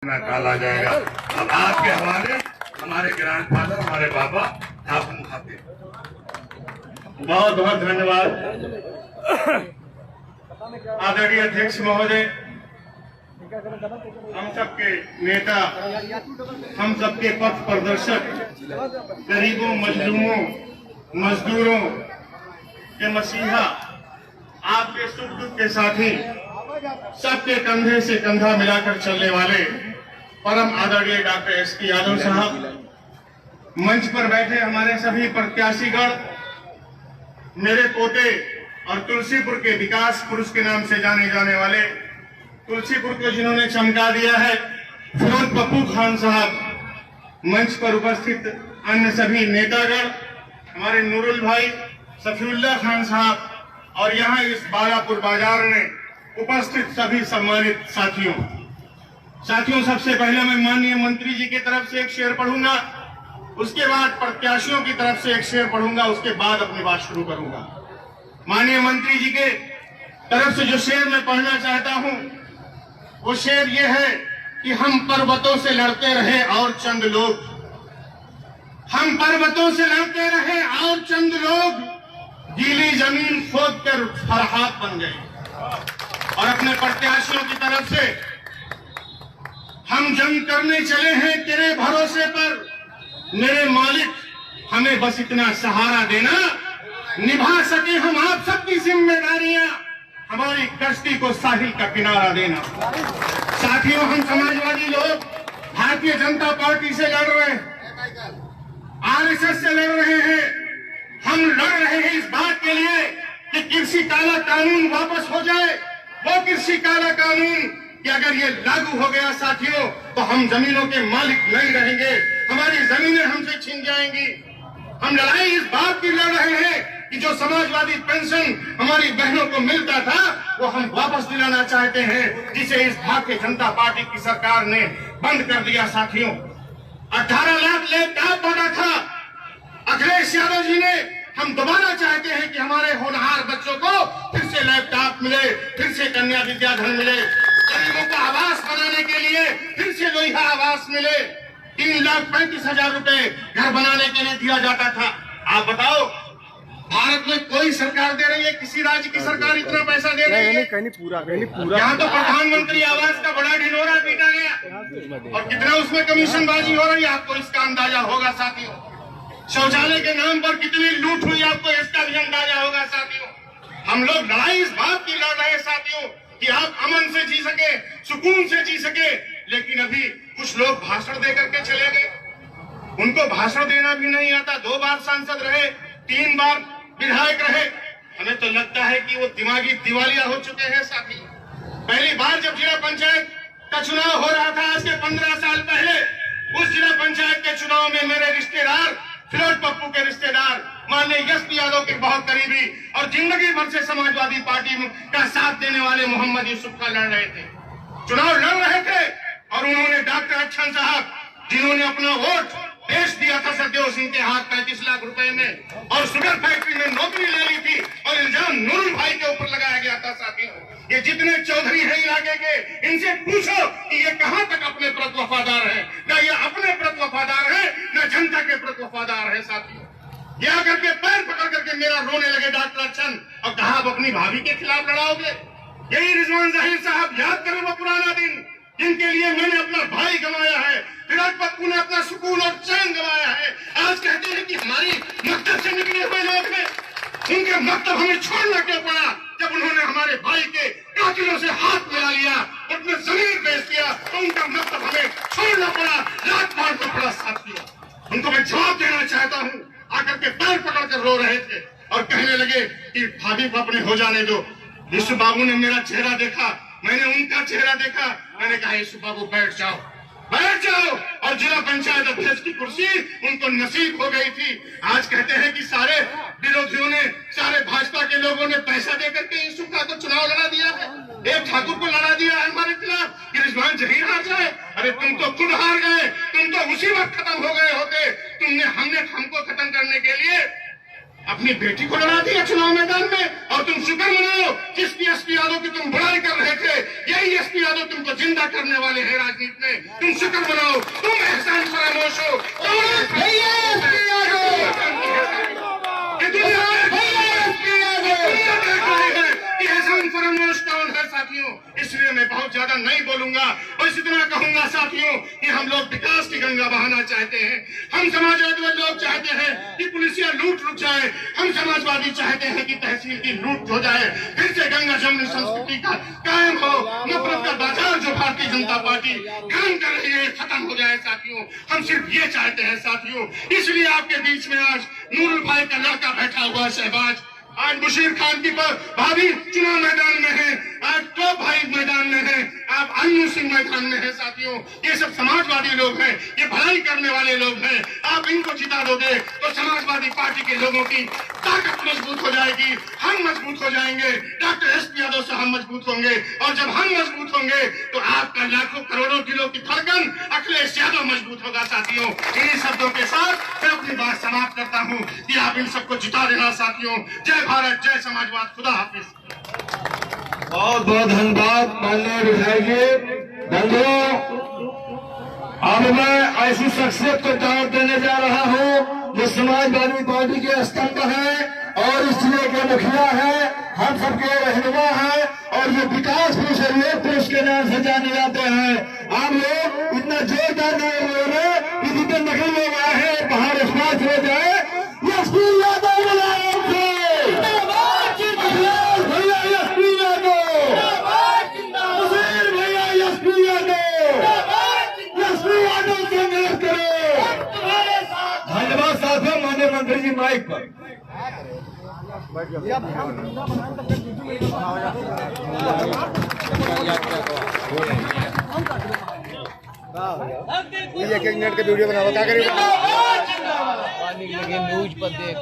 काल आ जाएगा। अब आपके हवाले हमारे ग्रैंडफादर, हमारे बाबा आप मुखातिब। बहुत बहुत धन्यवाद आदरणीय अध्यक्ष महोदय, हम सबके नेता, हम सबके पथ प्रदर्शक, गरीबों, मजलूमों, मजदूरों के मसीहा, आपके सुख दुख के साथी, सबके कंधे से कंधा मिलाकर चलने वाले परम आदरणीय डॉक्टर एसपी यादव साहब, मंच पर बैठे हमारे सभी प्रत्याशीगण, मेरे पोते और तुलसीपुर के विकास पुरुष के नाम से जाने जाने वाले, तुलसीपुर को जिन्होंने चमका दिया है, फिरोज पप्पू खान साहब, मंच पर उपस्थित अन्य सभी नेतागण, हमारे नूरुल भाई, सफीउल्लाह खान साहब, और यहाँ इस बालापुर बाजार में उपस्थित सभी सम्मानित साथियों, सबसे पहले मैं माननीय मंत्री जी की तरफ से एक शेर पढ़ूंगा, उसके बाद प्रत्याशियों की तरफ से एक शेर पढ़ूंगा, उसके बाद अपनी बात शुरू करूंगा। माननीय मंत्री जी के तरफ से जो शेर मैं पढ़ना चाहता हूं, वो शेर ये है कि हम पर्वतों से लड़ते रहे और चंद लोग, हम पर्वतों से लड़ते रहे और चंद लोग गीली जमीन खोद कर फरहाद बन गए। और अपने प्रत्याशियों की तरफ से, हम जंग करने चले हैं तेरे भरोसे पर, मेरे मालिक हमें बस इतना सहारा देना, निभा सके हम आप सबकी जिम्मेदारियां, हमारी कश्ती को साहिल का किनारा देना। साथियों, हम समाजवादी लोग भारतीय जनता पार्टी से लड़ रहे हैं, आरएसएस से लड़ रहे हैं, हम लड़ रहे हैं इस बात के लिए कि कृषि काला कानून वापस हो जाए। वो कृषि काला कानून कि अगर ये लागू हो गया साथियों, तो हम जमीनों के मालिक नहीं रहेंगे, हमारी जमीनें हमसे छीन जाएंगी। हम लड़ाई इस बात की लड़ रहे हैं कि जो समाजवादी पेंशन हमारी बहनों को मिलता था, वो हम वापस दिलाना चाहते हैं, जिसे इस भारतीय जनता पार्टी की सरकार ने बंद कर दिया। साथियों, 18 लाख लैपटॉप बांटा था अखिलेश यादव जी ने, हम दोबारा चाहते हैं कि हमारे होनहार बच्चों को फिर से लैपटॉप मिले, फिर से कन्या विद्याधन मिले, गरीबों को आवास बनाने के लिए फिर से लोहिया आवास मिले, 3,35,000 रुपए घर बनाने के लिए दिया जाता था। आप बताओ, भारत में कोई सरकार दे रही है, किसी राज्य की सरकार इतना पैसा दे रही है? पूरा यहाँ तो प्रधानमंत्री आवास का बड़ा ढिंढोरा पीटा गया, और कितना उसमें कमीशनबाजी हो रही है, आपको इसका अंदाजा होगा साथियों। शौचालय के नाम पर कितनी लूट हुई, आपको इसका भी अंदाजा होगा साथियों। हम लोग लड़ाई इस बात की लड़ रहे हैं साथियों कि आप अमन से जी सके, सुकून से जी सके, लेकिन अभी कुछ लोग भाषण दे करके चले गए, उनको भाषण देना भी नहीं आता। 2 बार सांसद रहे, 3 बार विधायक रहे, हमें तो लगता है कि वो दिमागी दिवालिया हो चुके हैं साथी। पहली बार जब जिला पंचायत का चुनाव हो रहा था, आज के 15 साल पहले, उस जिला पंचायत के चुनाव में मेरे रिश्तेदार, फिरोज पप्पू के रिश्तेदार, माननीय एसपी यादव के बहुत करीबी और जिंदगी भर से समाजवादी पार्टी का साथ देने वाले मोहम्मद यूसुफ का लड़ रहे थे, चुनाव लड़ रहे थे, और उन्होंने डॉक्टर अच्छन साहब, जिन्होंने अपना वोट बेच दिया था सरदेव सिंह के हाथ 35 लाख रुपए में, और शुगर फैक्ट्री में नौकरी ले ली थी, और इल्जाम नूरुल भाई के ऊपर लगाया गया था साथियों। ये जितने चौधरी हैं इलाके के, इनसे पूछो कि ये कहां तक अपने प्रति वफादार है, ना ये अपने प्रति वफादार है, ना जनता के प्रति वफादार है साथियों। ये आकर के पैर पकड़ करके मेरा रोने लगे डॉक्टर अच्छन, और कहा आप अपनी भाभी के खिलाफ लड़ाओगे। यही रिजवान जाहिर साहब, याद करें वो पुराना दिन जिनके लिए मैंने अपना भाई गंवाया है, फिरोज पप्पू ने अपना सुकून और चैन गंवाया है। आज कहते हैं कि हमारी मकतब से निकले हुए लोग हैं, उनके मकतब हमें छोड़ना क्यों पड़ा, जब उन्होंने हमारे भाई के कातिलों से हाथ मिला लिया, अपने जमीन बेच दिया, तो उनका मकतब हमें छोड़ना पड़ा, लात मारना पड़ा साथियों। उनको मैं जवाब देना चाहता हूँ, आकर के पैर पकड़ कर रो रहे थे और कहने लगे कि भाभी को अपने हो जाने दो। यीशु बाबू ने मेरा चेहरा देखा, मैंने उनका चेहरा देखा, मैंने कहा यीशु बाबू बैठ जाओ, बैठ जाओ। और जिला पंचायत अध्यक्ष की कुर्सी उनको नसीब हो गई थी। आज कहते हैं कि सारे विरोधियों ने, सारे भाजपा के लोगों ने पैसा देकर के यीशु का तो चुनाव लड़ा दिया है, एक ठाकुर को लड़ा दिया है हमारे खिलाफ कि रिजवान जहीर हार जाए। अरे तुम तो खुद हार गए, तुम तो उसी वक्त खत्म हो गए होते। हमको खत्म करने के लिए अपनी बेटी को लड़ा दिया चुनाव मैदान में, और तुम शुक्र मनाओ जिस एसपी यादव की तुम बुराई कर रहे थे, यही एसपी यादव तुमको जिंदा करने वाले हैं राजनीति में। तुम शुक्र मनाओ, तुम एहसान फरामोश हो। एहसान फरामोश कौन है साथियों? इसलिए मैं बहुत ज्यादा नहीं बोलूंगा, बस इतना कहूंगा साथियों कि हम लोग विकास की गंगा बहाना चाहते हैं। हम समाजवादी लोग चाहते हैं कि पुलिसिया लूट रुक जाए। हम समाजवादी चाहते हैं कि तहसील की लूट हो जाए, फिर से गंगा जमुनी संस्कृति का कायम हो। नफरत का बाजार जो भारतीय जनता पार्टी काम कर रही है खत्म हो जाए साथियों। हम सिर्फ ये चाहते हैं साथियों। इसलिए आपके बीच में आज नूरुल भाई का लड़का बैठा हुआ शहबाज, आज बशीर खान की भाभी चुनाव मैदान में है, आज तो भाई मैदान में है, आप अन्नू सिंह मैदान में है साथियों। ये सब समाजवादी लोग हैं, ये भलाई करने वाले लोग हैं। आप इनको जिता दोगे तो समाजवादी पार्टी के लोगों की ताकत मजबूत हो जाएगी, हम मजबूत हो जाएंगे। डॉक्टर एसपी यादव से हम मजबूत होंगे, और जब हम मजबूत होंगे तो आपका लाखों करोड़ों दिलों की धड़कन अखिलेश यादव मजबूत होगा साथियों। इन्हीं शब्दों के साथ मैं अपनी बात समाप्त करता हूँ कि आप इन सबको जिता देना साथियों। जय भारत, जय समाजवाद, खुदा हाफिज। बहुत बहुत धन्यवाद माननीय विधायक जी। बंधुओं, अब मैं ऐसी शख्सियत को दावत देने जा रहा हूं जो समाजवादी पार्टी के स्तंभ है और इस जिले के मुखिया है, हम सबके रहनुमा है, और ये विकास पुरुष और योग पुरुष के नाम से जाने जाते हैं। आप लोग इतना जोरदार नाम बोले कि जितने नकली लोग आए हैं बाहर स्मार्ट हो जाए। एसपी यादव धन्यवाद साथियों। माननीय मंत्री जी माइक पर। एक एक मिनट का वीडियो बनाओ, क्या करेंगे? न्यूज पर देख